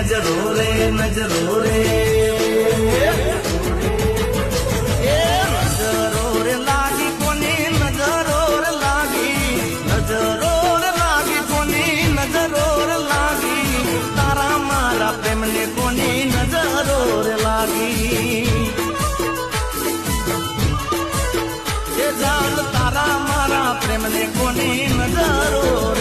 નજરો રે નજરો રે નજરો રે લાગી કોની નજરો રે લાગી નજરો રે લાગી કોની નજરો રે લાગી તારા મારા પ્રેમને કોની નજરો રે લાગી એ જાણ તારા મારા પ્રેમને કોની નજરો